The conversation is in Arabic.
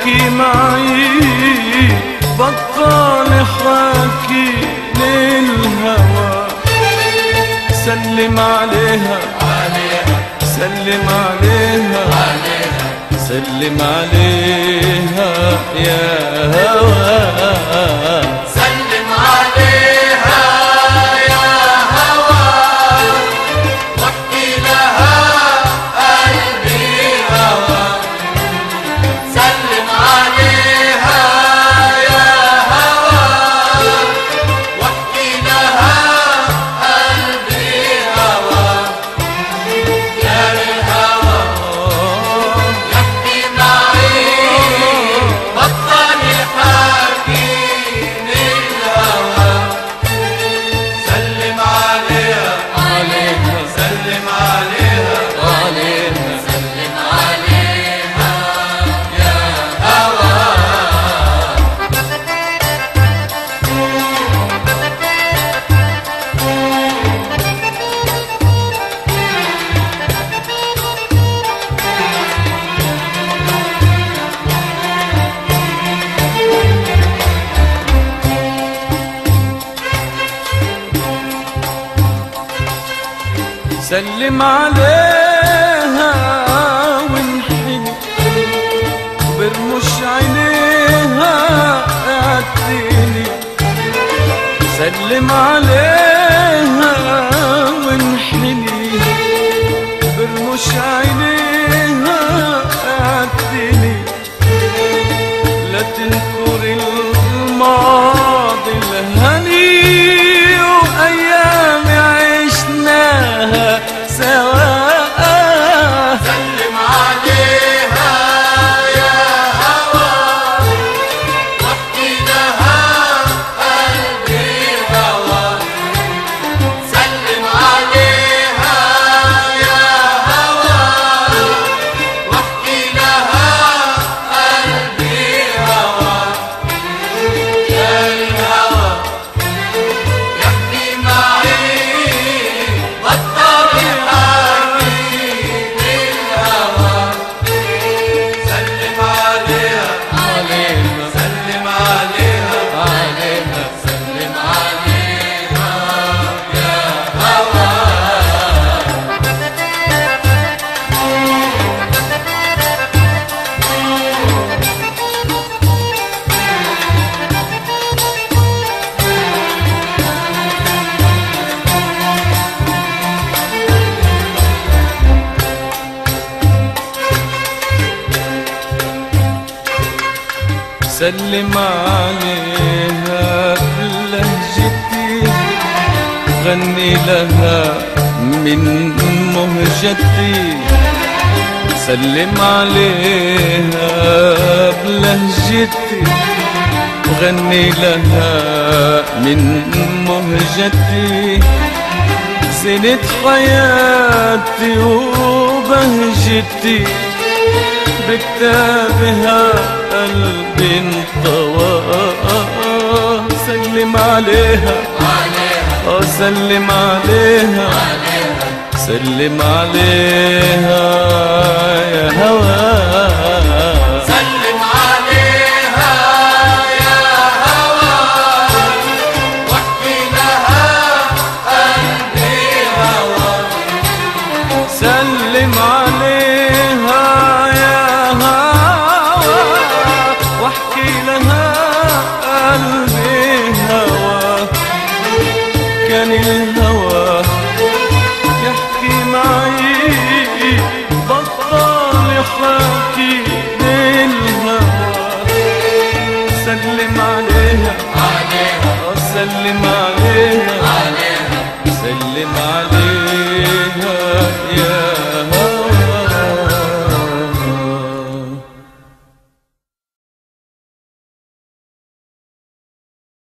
يحكي معي بطل حكي للهوى. سلم عليها سلم عليها سلم عليها يا هوى. سلم عليها يا هوى واحكي لها قلبي هوى. سلم عليها يا هوى واحكي لها قلبي هوى. يا للهوى يحكي معي بطل يحكي للهوى. سلم عليها سلم عليها سلم عليها يا هوى. سلم عليها وانحني برمش عينيها اعتني. سلم عليها وانحني برمش عينيها اعتني. لا تنكر الماضي الهني وايام عشناها سوا. سلم عليها يا هوى واحكي لها قلبي هوى. سلم عليها يا هوى واحكي لها قلبي هوى. يا الهوى يحكي معي بطل يحكي للهوى. سلم عليها سلم عليها سلم عليها يا هوى. سلم عليها بلهجتي غني لها من مهجتي. سلم عليها بلهجتي غني لها من مهجتي. سنة حياتي وبهجتي بكتابها قلبي انطوى. سلم عليها سلم عليها سلم عليها يا هوى. سلم عليها يا هوى واحكي لها قلبي هوى. سلم عليها يا هوى واحكي لها قلبي هوى. كان الهوى يحكي معي بطل يحكي للهوى. سلم عليها سلم عليها سلم عليها يا